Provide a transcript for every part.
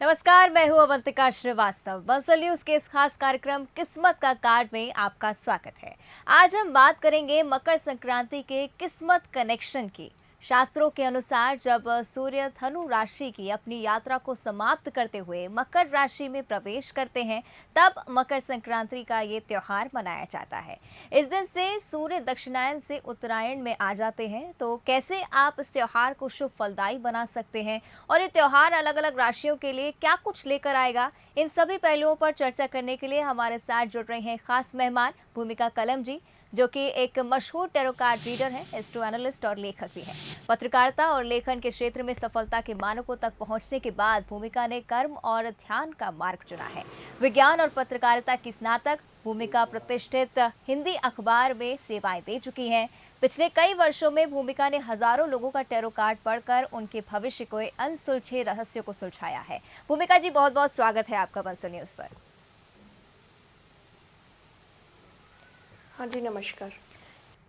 नमस्कार, मैं हूं अवंतिका श्रीवास्तव। बंसल न्यूज के इस खास कार्यक्रम किस्मत का कार्ड में आपका स्वागत है। आज हम बात करेंगे मकर संक्रांति के किस्मत कनेक्शन की। शास्त्रों के अनुसार जब सूर्य धनु राशि की अपनी यात्रा को समाप्त करते हुए मकर राशि में प्रवेश करते हैं, तब मकर संक्रांति का ये त्योहार मनाया जाता है। इस दिन से सूर्य दक्षिणायन से उत्तरायण में आ जाते हैं। तो कैसे आप इस त्योहार को शुभ फलदायी बना सकते हैं और ये त्योहार अलग अलग राशियों के लिए क्या कुछ लेकर आएगा, इन सभी पहलुओं पर चर्चा करने के लिए हमारे साथ जुड़ रहे हैं खास मेहमान भूमिका कलम जी, जो कि एक मशहूर टैरो कार्ड रीडर है, एस्ट्रो एनालिस्ट और लेखक भी हैं। पत्रकारिता और लेखन के क्षेत्र में सफलता के मानकों तक पहुंचने के बाद भूमिका ने कर्म और ध्यान का मार्ग चुना है। विज्ञान और पत्रकारिता की स्नातक भूमिका प्रतिष्ठित हिंदी अखबार में सेवाएं दे चुकी हैं। पिछले कई वर्षों में भूमिका ने हजारों लोगों का टैरो कार्ड पढ़कर उनके भविष्य को अनसुलझे रहस्यों को सुलझाया है। भूमिका जी, बहुत बहुत स्वागत है आपका बंसल न्यूज पर। हाँ जी, नमस्कार।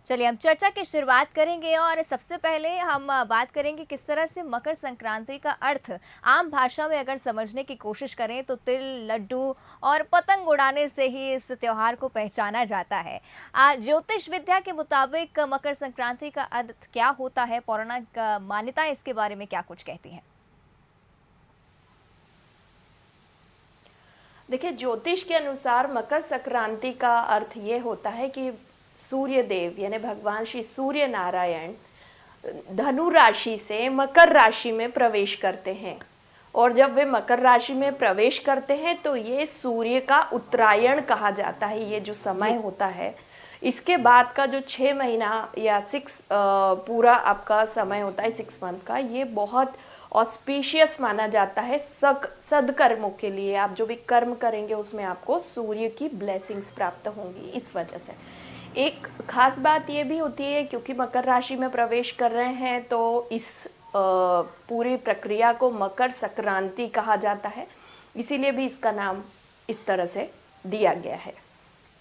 चलिए हम चर्चा की शुरुआत करेंगे और सबसे पहले हम बात करेंगे किस तरह से मकर संक्रांति का अर्थ आम भाषा में अगर समझने की कोशिश करें तो तिल, लड्डू और पतंग उड़ाने से ही इस त्योहार को पहचाना जाता है। ज्योतिष विद्या के मुताबिक मकर संक्रांति का अर्थ क्या होता है, पौराणिक मान्यताएं इसके बारे में क्या कुछ कहती हैं? देखिए, ज्योतिष के अनुसार मकर संक्रांति का अर्थ ये होता है कि सूर्य देव यानी भगवान श्री सूर्य नारायण धनु राशि से मकर राशि में प्रवेश करते हैं। और जब वे मकर राशि में प्रवेश करते हैं तो ये सूर्य का उत्तरायण कहा जाता है। ये जो समय होता है, इसके बाद का जो 6 महीना या 6 पूरा आपका समय होता है, 6 मंथ का, ये बहुत ऑस्पिशियस माना जाता है सदकर्मों के लिए। आप जो भी कर्म करेंगे उसमें आपको सूर्य की ब्लेसिंग्स प्राप्त होंगी। इस वजह से एक खास बात ये भी होती है, क्योंकि मकर राशि में प्रवेश कर रहे हैं तो इस पूरी प्रक्रिया को मकर संक्रांति कहा जाता है, इसीलिए भी इसका नाम इस तरह से दिया गया है।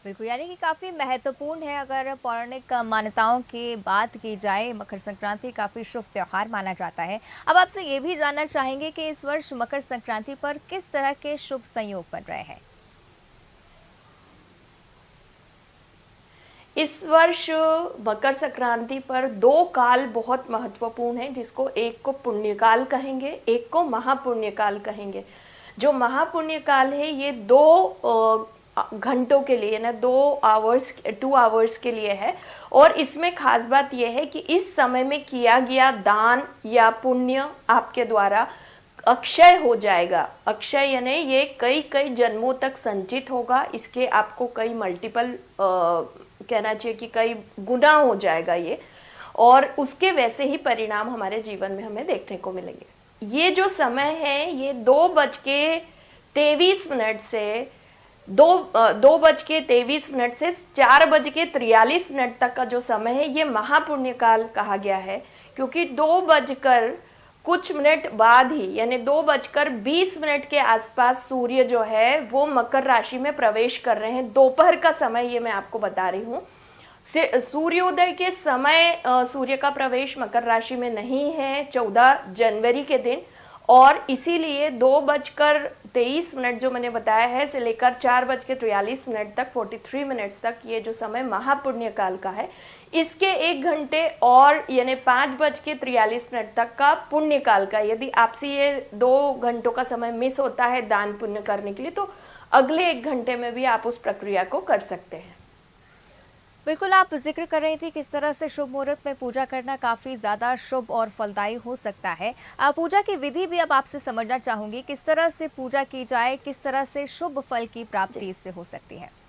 बिल्कुल, यानी कि काफ़ी महत्वपूर्ण है। अगर पौराणिक मान्यताओं की बात की जाए, मकर संक्रांति काफ़ी शुभ त्यौहार माना जाता है। अब आपसे ये भी जानना चाहेंगे कि इस वर्ष मकर संक्रांति पर किस तरह के शुभ संयोग बन रहे हैं? इस वर्ष मकर संक्रांति पर 2 काल बहुत महत्वपूर्ण हैं, जिसको एक को पुण्यकाल कहेंगे, एक को महापुण्यकाल कहेंगे। जो महापुण्यकाल है ये 2 घंटों के लिए ना 2 आवर्स के लिए है। और इसमें खास बात यह है कि इस समय में किया गया दान या पुण्य आपके द्वारा अक्षय हो जाएगा। अक्षय यानी ये कई जन्मों तक संचित होगा। इसके आपको कई मल्टीपल कहना चाहिए कि कई गुना हो जाएगा ये, और उसके वैसे ही परिणाम हमारे जीवन में हमें देखने को मिलेंगे। ये जो समय है ये 2:23 से 2:23 से 4:43 तक का जो समय है ये महापुण्यकाल कहा गया है, क्योंकि 2 बजकर कुछ मिनट बाद ही यानी 2:20 के आसपास सूर्य जो है वो मकर राशि में प्रवेश कर रहे हैं। दोपहर का समय ये मैं आपको बता रही हूँ। सूर्योदय के समय सूर्य का प्रवेश मकर राशि में नहीं है 14 जनवरी के दिन, और इसीलिए 2:23 जो मैंने बताया है से लेकर 4:43 तक 43 मिनट्स तक ये जो समय महापुण्य काल का है, इसके 1 घंटे और यानी 5:43 तक का पुण्य काल का। यदि आपसे ये 2 घंटों का समय मिस होता है दान पुण्य करने के लिए, तो अगले 1 घंटे में भी आप उस प्रक्रिया को कर सकते हैं। बिल्कुल, आप जिक्र कर रही थी किस तरह से शुभ मुहूर्त में पूजा करना काफ़ी ज़्यादा शुभ और फलदायी हो सकता है। पूजा की विधि भी अब आपसे समझना चाहूँगी, किस तरह से पूजा की जाए, किस तरह से शुभ फल की प्राप्ति इससे हो सकती है?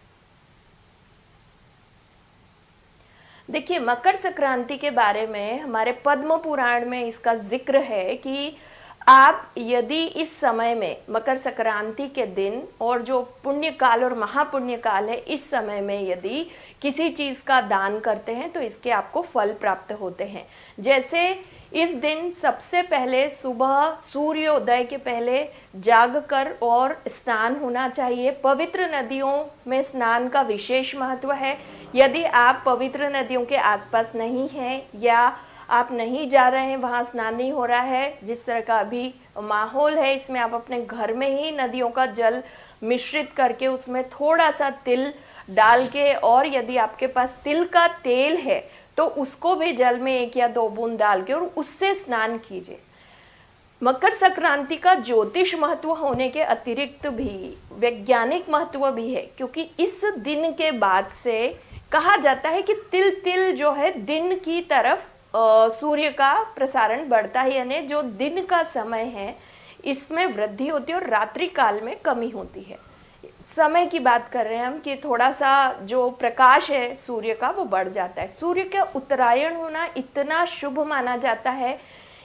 देखिए, मकर संक्रांति के बारे में हमारे पद्म पुराण में इसका जिक्र है कि आप यदि इस समय में मकर संक्रांति के दिन और जो पुण्य काल और महापुण्य काल है, इस समय में यदि किसी चीज का दान करते हैं तो इसके आपको फल प्राप्त होते हैं। जैसे इस दिन सबसे पहले सुबह सूर्योदय के पहले जागकर और स्नान होना चाहिए। पवित्र नदियों में स्नान का विशेष महत्व है। यदि आप पवित्र नदियों के आसपास नहीं हैं या आप नहीं जा रहे हैं, वहाँ स्नान नहीं हो रहा है, जिस तरह का अभी माहौल है, इसमें आप अपने घर में ही नदियों का जल मिश्रित करके उसमें थोड़ा सा तिल डाल के, और यदि आपके पास तिल का तेल है तो उसको भी जल में 1 या 2 बूंद डाल के और उससे स्नान कीजिए। मकर संक्रांति का ज्योतिष महत्व होने के अतिरिक्त भी वैज्ञानिक महत्व भी है, क्योंकि इस दिन के बाद से कहा जाता है कि तिल तिल जो है दिन की तरफ सूर्य का प्रसारण बढ़ता है, यानी जो दिन का समय है इसमें वृद्धि होती है और रात्रि काल में कमी होती है। समय की बात कर रहे हैं हम कि थोड़ा सा जो प्रकाश है सूर्य का वो बढ़ जाता है। सूर्य का उत्तरायण होना इतना शुभ माना जाता है।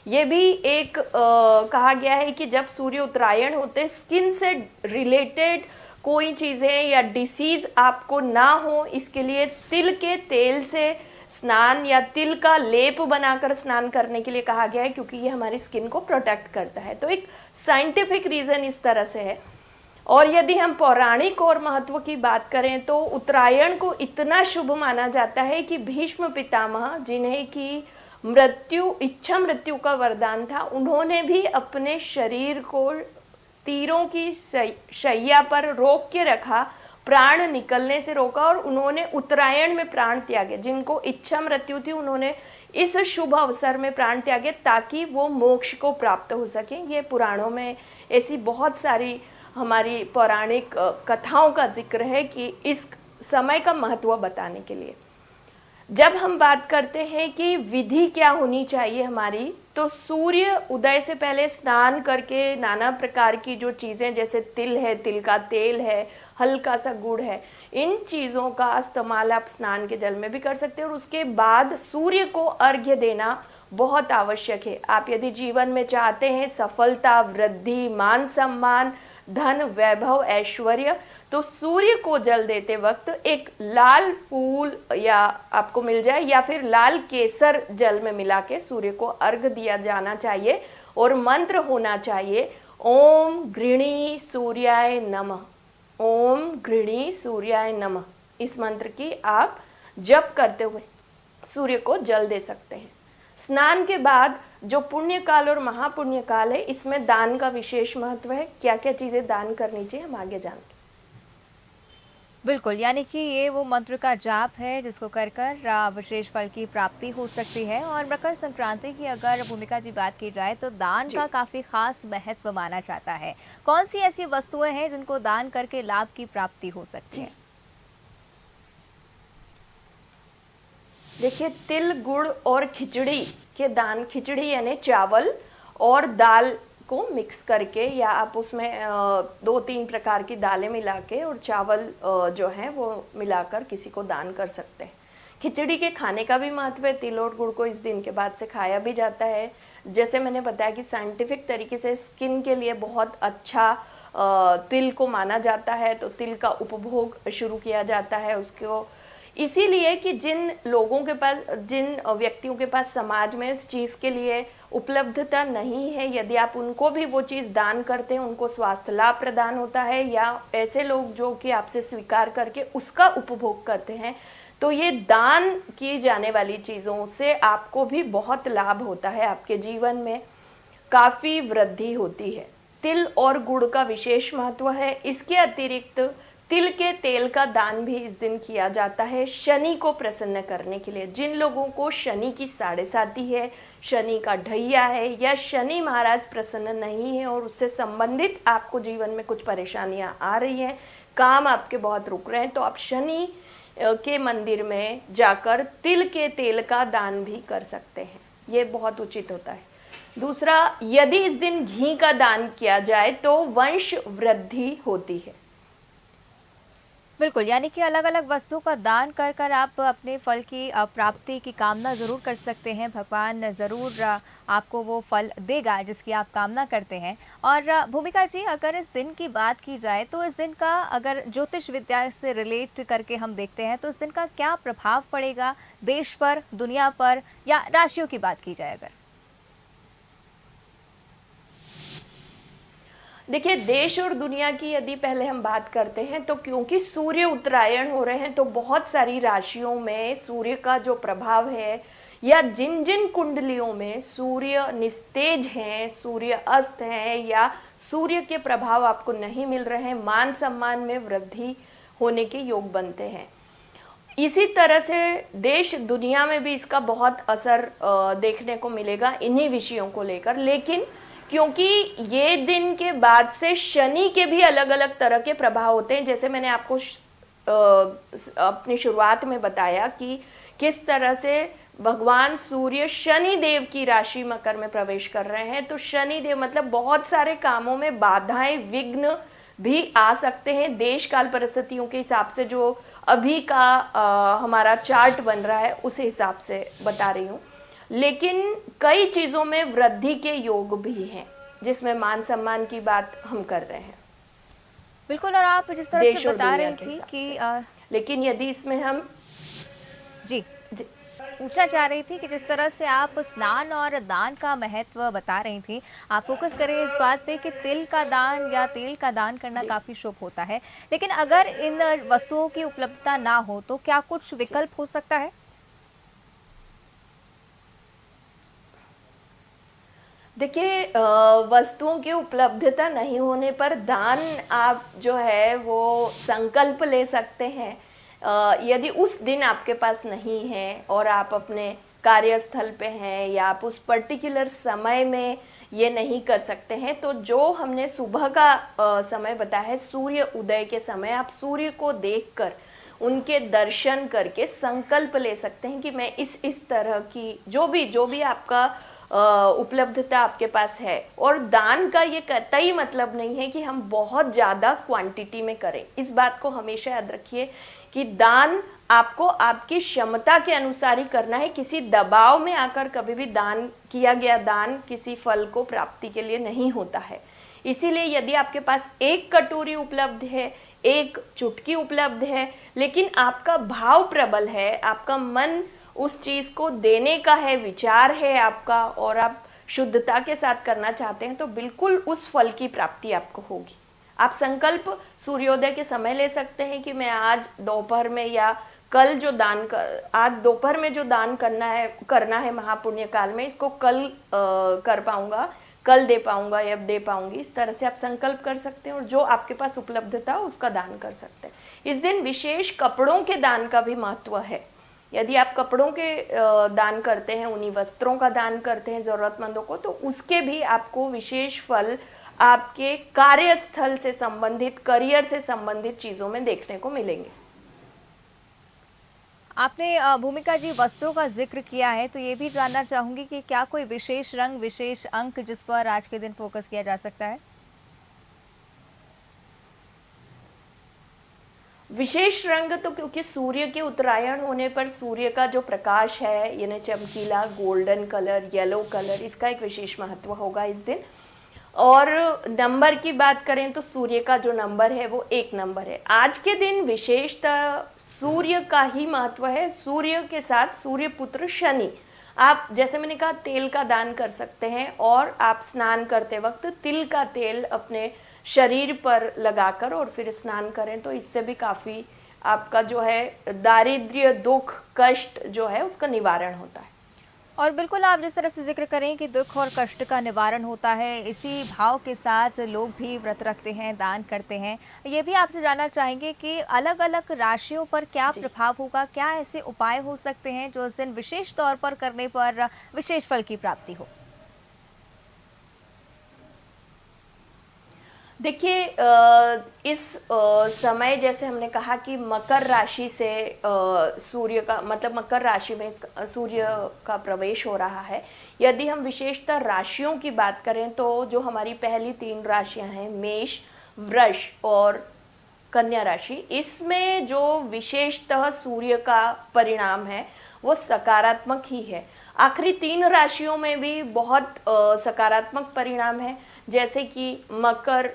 ये भी एक कहा गया है कि जब सूर्य उत्तरायण होते स्किन से रिलेटेड कोई चीज़ें या डिसीज आपको ना हो, इसके लिए तिल के तेल से स्नान या तिल का लेप बनाकर स्नान करने के लिए कहा गया है, क्योंकि ये हमारी स्किन को प्रोटेक्ट करता है। तो एक साइंटिफिक रीज़न इस तरह से है। और यदि हम पौराणिक और महत्व की बात करें तो उत्तरायण को इतना शुभ माना जाता है कि भीष्म पितामह, जिन्हें की इच्छा मृत्यु का वरदान था, उन्होंने भी अपने शरीर को तीरों की शैया पर रोक के रखा, प्राण निकलने से रोका और उन्होंने उत्तरायण में प्राण त्यागे। जिनको इच्छा मृत्यु थी उन्होंने इस शुभ अवसर में प्राण त्यागे ताकि वो मोक्ष को प्राप्त हो सके। ये पुराणों में ऐसी बहुत सारी हमारी पौराणिक कथाओं का जिक्र है कि इस समय का महत्व बताने के लिए। जब हम बात करते हैं कि विधि क्या होनी चाहिए हमारी, तो सूर्य उदय से पहले स्नान करके नाना प्रकार की जो चीज़ें जैसे तिल है, तिल का तेल है, हल्का सा गुड़ है, इन चीज़ों का इस्तेमाल आप स्नान के जल में भी कर सकते हैं। और उसके बाद सूर्य को अर्घ्य देना बहुत आवश्यक है। आप यदि जीवन में चाहते हैं सफलता, वृद्धि, मान सम्मान, धन, वैभव, ऐश्वर्य, तो सूर्य को जल देते वक्त एक लाल फूल या आपको मिल जाए या फिर लाल केसर जल में मिला के सूर्य को अर्घ दिया जाना चाहिए। और मंत्र होना चाहिए ओम गृणी सूर्याय नमः, ओम गृणी सूर्याय नमः। इस मंत्र की आप जप करते हुए सूर्य को जल दे सकते हैं। स्नान के बाद जो पुण्य काल और महापुण्य काल है, इसमें दान का विशेष महत्व है। क्या क्या चीज़ें दान करनी चाहिए हम आगे जानेंगे। बिल्कुल, यानी कि ये वो मंत्र का जाप है जिसको कर कर विशेष फल की प्राप्ति हो सकती है। और मकर संक्रांति की अगर भूमिका जी बात की जाए तो दान का काफ़ी खास महत्व माना जाता है। कौन सी ऐसी वस्तुएं हैं जिनको दान करके लाभ की प्राप्ति हो सकती है? देखिए, तिल, गुड़ और खिचड़ी के दान, खिचड़ी यानी चावल और दाल को मिक्स करके, या आप उसमें 2-3 प्रकार की दालें मिला के और चावल जो है वो मिलाकर किसी को दान कर सकते हैं। खिचड़ी के खाने का भी महत्व है। तिल और गुड़ को इस दिन के बाद से खाया भी जाता है। जैसे मैंने बताया कि साइंटिफिक तरीके से स्किन के लिए बहुत अच्छा तिल को माना जाता है, तो तिल का उपभोग शुरू किया जाता है उसको, इसीलिए कि जिन लोगों के पास, जिन व्यक्तियों के पास समाज में इस चीज़ के लिए उपलब्धता नहीं है, यदि आप उनको भी वो चीज़ दान करते हैं, उनको स्वास्थ्य लाभ प्रदान होता है, या ऐसे लोग जो कि आपसे स्वीकार करके उसका उपभोग करते हैं, तो ये दान की जाने वाली चीज़ों से आपको भी बहुत लाभ होता है, आपके जीवन में काफ़ी वृद्धि होती है। तिल और गुड़ का विशेष महत्व है। इसके अतिरिक्त तिल के तेल का दान भी इस दिन किया जाता है शनि को प्रसन्न करने के लिए। जिन लोगों को शनि की साढ़े साती है, शनि का ढैया है, या शनि महाराज प्रसन्न नहीं है और उससे संबंधित आपको जीवन में कुछ परेशानियां आ रही हैं, काम आपके बहुत रुक रहे हैं, तो आप शनि के मंदिर में जाकर तिल के तेल का दान भी कर सकते हैं। ये बहुत उचित होता है। दूसरा, यदि इस दिन घी का दान किया जाए तो वंश वृद्धि होती है। बिल्कुल, यानी कि अलग अलग वस्तुओं का दान कर कर आप अपने फल की प्राप्ति की कामना ज़रूर कर सकते हैं। भगवान ज़रूर आपको वो फल देगा जिसकी आप कामना करते हैं। और भूमिका जी, अगर इस दिन की बात की जाए तो इस दिन का अगर ज्योतिष विद्या से रिलेट करके हम देखते हैं तो इस दिन का क्या प्रभाव पड़ेगा देश पर, दुनिया पर, या राशियों की बात की जाए अगर? देखिए, देश और दुनिया की यदि पहले हम बात करते हैं तो क्योंकि सूर्य उत्तरायण हो रहे हैं तो बहुत सारी राशियों में सूर्य का जो प्रभाव है या जिन जिन कुंडलियों में सूर्य निस्तेज हैं, सूर्य अस्त हैं, या सूर्य के प्रभाव आपको नहीं मिल रहे हैं, मान सम्मान में वृद्धि होने के योग बनते हैं। इसी तरह से देश दुनिया में भी इसका बहुत असर देखने को मिलेगा इन्हीं विषयों को लेकर। लेकिन क्योंकि ये दिन के बाद से शनि के भी अलग अलग तरह के प्रभाव होते हैं, जैसे मैंने आपको अपनी शुरुआत में बताया कि किस तरह से भगवान सूर्य शनि देव की राशि मकर में प्रवेश कर रहे हैं, तो शनि देव मतलब बहुत सारे कामों में बाधाएं, विघ्न भी आ सकते हैं। देश काल परिस्थितियों के हिसाब से जो अभी का हमारा चार्ट बन रहा है उस हिसाब से बता रही हूँ। लेकिन कई चीजों में वृद्धि के योग भी हैं, जिसमें मान सम्मान की बात हम कर रहे हैं। बिल्कुल, और आप जिस तरह से बता रही थी कि लेकिन यदि इसमें हम जी पूछना चाह रही थी कि जिस तरह से आप स्नान और दान का महत्व बता रही थी, आप फोकस करें इस बात पे कि तिल का दान या तेल का दान करना काफ़ी शुभ होता है, लेकिन अगर इन वस्तुओं की उपलब्धता ना हो तो क्या कुछ विकल्प हो सकता है? देखिए, वस्तुओं की उपलब्धता नहीं होने पर दान आप जो है वो संकल्प ले सकते हैं। यदि उस दिन आपके पास नहीं है और आप अपने कार्यस्थल पे हैं या आप उस पर्टिकुलर समय में ये नहीं कर सकते हैं, तो जो हमने सुबह का समय बताया है, सूर्य उदय के समय आप सूर्य को देखकर उनके दर्शन करके संकल्प ले सकते हैं कि मैं इस तरह की जो भी आपका उपलब्धता आपके पास है। और दान का ये कतई मतलब नहीं है कि हम बहुत ज़्यादा क्वांटिटी में करें। इस बात को हमेशा याद रखिए कि दान आपको आपकी क्षमता के अनुसार ही करना है। किसी दबाव में आकर कभी भी दान किया गया दान किसी फल को प्राप्ति के लिए नहीं होता है। इसीलिए यदि आपके पास एक कटोरी उपलब्ध है, एक चुटकी उपलब्ध है, लेकिन आपका भाव प्रबल है, आपका मन उस चीज को देने का है, विचार है आपका, और आप शुद्धता के साथ करना चाहते हैं, तो बिल्कुल उस फल की प्राप्ति आपको होगी। आप संकल्प सूर्योदय के समय ले सकते हैं कि मैं आज दोपहर में या कल जो आज दोपहर में जो दान करना है महापुण्य काल में, इसको कल कर पाऊंगा, कल दे पाऊंगा या दे पाऊंगी, इस तरह से आप संकल्प कर सकते हैं और जो आपके पास उपलब्धता हो उसका दान कर सकते हैं। इस दिन विशेष कपड़ों के दान का भी महत्व है। यदि आप कपड़ों के दान करते हैं, उन्हीं वस्त्रों का दान करते हैं जरूरतमंदों को, तो उसके भी आपको विशेष फल आपके कार्यस्थल से संबंधित, करियर से संबंधित चीजों में देखने को मिलेंगे। आपने भूमिका जी वस्त्रों का जिक्र किया है, तो ये भी जानना चाहूंगी कि क्या कोई विशेष रंग, विशेष अंक जिस पर आज के दिन फोकस किया जा सकता है? विशेष रंग तो क्योंकि सूर्य के उत्तरायण होने पर सूर्य का जो प्रकाश है यानी चमकीला गोल्डन कलर, येलो कलर, इसका एक विशेष महत्व होगा इस दिन। और नंबर की बात करें तो सूर्य का जो नंबर है वो 1 नंबर है। आज के दिन विशेषतः सूर्य का ही महत्व है। सूर्य के साथ सूर्य पुत्र शनि, आप जैसे मैंने कहा तेल का दान कर सकते हैं, और आप स्नान करते वक्त तिल का तेल अपने शरीर पर लगाकर और फिर स्नान करें, तो इससे भी काफ़ी आपका जो है दारिद्र्य, दुख, कष्ट जो है उसका निवारण होता है। और बिल्कुल आप जिस तरह से जिक्र करें कि दुख और कष्ट का निवारण होता है, इसी भाव के साथ लोग भी व्रत रखते हैं, दान करते हैं। ये भी आपसे जानना चाहेंगे कि अलग अलग राशियों पर क्या प्रभाव होगा, क्या ऐसे उपाय हो सकते हैं जो उस दिन विशेष तौर पर करने पर विशेष फल की प्राप्ति हो? देखिए, इस समय जैसे हमने कहा कि मकर राशि से सूर्य का मतलब मकर राशि में सूर्य का प्रवेश हो रहा है। यदि हम विशेषतः राशियों की बात करें तो जो हमारी पहली 3 राशियां हैं, मेष, वृष और कन्या राशि, इसमें जो विशेषतः सूर्य का परिणाम है वो सकारात्मक ही है। आखिरी 3 राशियों में भी बहुत सकारात्मक परिणाम है, जैसे कि मकर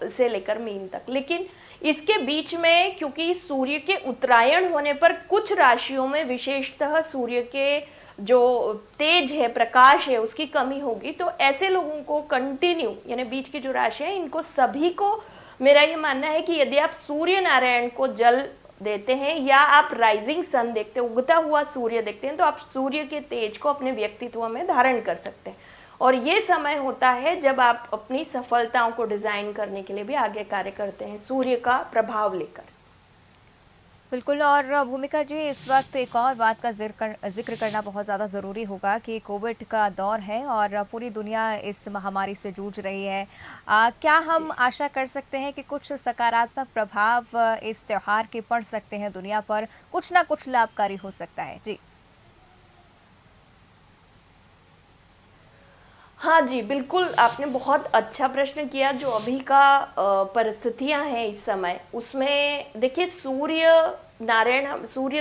से लेकर मीन तक। लेकिन इसके बीच में क्योंकि सूर्य के उत्तरायण होने पर कुछ राशियों में विशेषतः सूर्य के जो तेज है, प्रकाश है, उसकी कमी होगी, तो ऐसे लोगों को कंटिन्यू यानी बीच की जो राशि है, इनको सभी को मेरा ये मानना है कि यदि आप सूर्य नारायण को जल देते हैं या आप राइजिंग सन देखते हैं, उगता हुआ सूर्य देखते हैं, तो आप सूर्य के तेज को अपने व्यक्तित्व में धारण कर सकते हैं। और ये समय होता है जब आप अपनी सफलताओं को डिजाइन करने के लिए भी आगे कार्य करते हैं, सूर्य का प्रभाव लेकर। बिल्कुल। और भूमिका जी, इस वक्त एक और बात का जिक्र करना बहुत ज़्यादा ज़रूरी होगा कि कोविड का दौर है और पूरी दुनिया इस महामारी से जूझ रही है। क्या हम आशा कर सकते हैं कि कुछ सकारात्मक प्रभाव इस त्योहार के पड़ सकते हैं दुनिया पर, कुछ ना कुछ लाभकारी हो सकता है? जी। हाँ जी, बिल्कुल, आपने बहुत अच्छा प्रश्न किया। जो अभी का परिस्थितियां हैं इस समय, उसमें देखिए सूर्य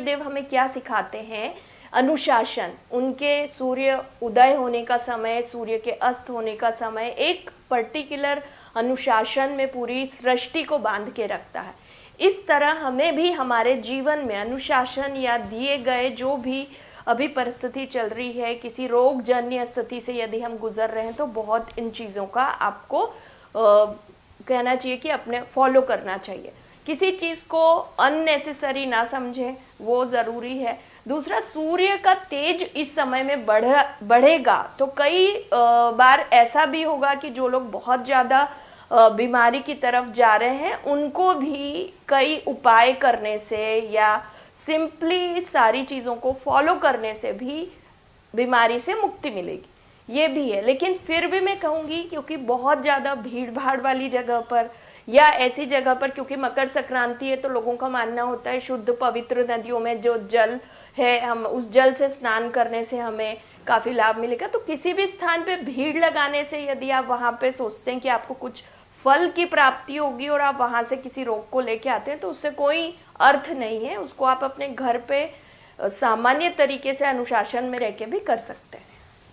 देव हमें क्या सिखाते हैं? अनुशासन। उनके सूर्य उदय होने का समय, सूर्य के अस्त होने का समय एक पर्टिकुलर अनुशासन में पूरी सृष्टि को बांध के रखता है। इस तरह हमें भी हमारे जीवन में अनुशासन या दिए गए जो भी अभी परिस्थिति चल रही है, किसी रोगजन्य स्थिति से यदि हम गुजर रहे हैं, तो बहुत इन चीज़ों का आपको कहना चाहिए कि अपने फॉलो करना चाहिए। किसी चीज़ को अननेसेसरी ना समझें, वो ज़रूरी है। दूसरा, सूर्य का तेज इस समय में बढ़ेगा, तो कई बार ऐसा भी होगा कि जो लोग बहुत ज़्यादा बीमारी की तरफ जा रहे हैं, उनको भी कई उपाय करने से या सिंपली सारी चीज़ों को फॉलो करने से भी बीमारी से मुक्ति मिलेगी, ये भी है। लेकिन फिर भी मैं कहूँगी, क्योंकि बहुत ज़्यादा भीड़ भाड़ वाली जगह पर या ऐसी जगह पर, क्योंकि मकर संक्रांति है तो लोगों का मानना होता है शुद्ध पवित्र नदियों में जो जल है, हम उस जल से स्नान करने से हमें काफ़ी लाभ मिलेगा। तो किसी भी स्थान पे भीड़ लगाने से यदि आप वहाँ पे सोचते हैं कि आपको कुछ फल की प्राप्ति होगी और आप वहां से किसी रोग को लेके आते हैं, तो उससे कोई अर्थ नहीं है। उसको आप अपने घर पे सामान्य तरीके से अनुशासन में रह के भी कर सकते हैं।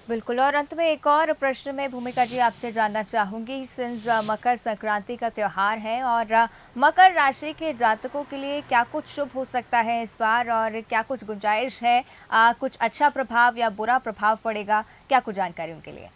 बिल्कुल। और अंत में एक और प्रश्न मैं भूमिका जी आपसे जानना चाहूँगी, सिंस मकर संक्रांति का त्यौहार है और मकर राशि के जातकों के लिए क्या कुछ शुभ हो सकता है इस बार, और क्या कुछ गुंजाइश है, कुछ अच्छा प्रभाव या बुरा प्रभाव पड़ेगा, क्या कुछ जानकारी उनके लिए?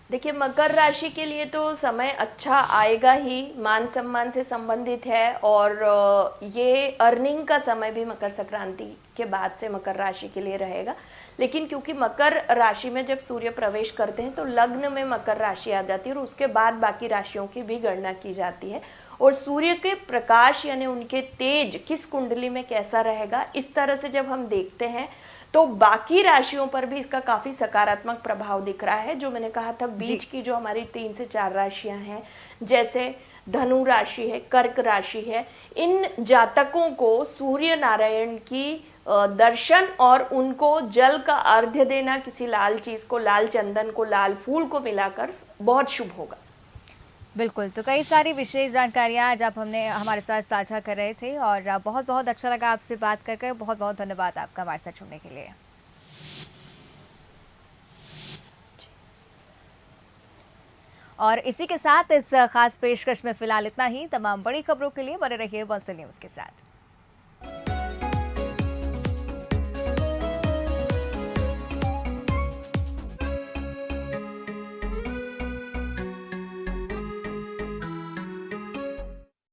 देखिए, मकर राशि के लिए तो समय अच्छा आएगा ही, मान सम्मान से संबंधित है। और ये अर्निंग का समय भी मकर संक्रांति के बाद से मकर राशि के लिए रहेगा। लेकिन क्योंकि मकर राशि में जब सूर्य प्रवेश करते हैं तो लग्न में मकर राशि आ जाती है और उसके बाद बाकी राशियों की भी गणना की जाती है। और सूर्य के प्रकाश यानी उनके तेज किस कुंडली में कैसा रहेगा, इस तरह से जब हम देखते हैं तो बाकी राशियों पर भी इसका काफी सकारात्मक प्रभाव दिख रहा है। जो मैंने कहा था, बीच की जो हमारी 3 से 4 राशियां हैं, जैसे धनु राशि है, कर्क राशि है, इन जातकों को सूर्य नारायण की दर्शन और उनको जल का अर्घ्य देना, किसी लाल चीज को, लाल चंदन को, लाल फूल को मिलाकर बहुत शुभ होगा। बिल्कुल। तो कई सारी विशेष जानकारियाँ आज आप हमने हमारे साथ साझा कर रहे थे और बहुत बहुत अच्छा लगा आपसे बात कर। बहुत बहुत धन्यवाद आपका हमारे साथ जुड़ने के लिए। और इसी के साथ इस खास पेशकश में फिलहाल इतना ही। तमाम बड़ी खबरों के लिए बने रहिए बंसल न्यूज़ के साथ।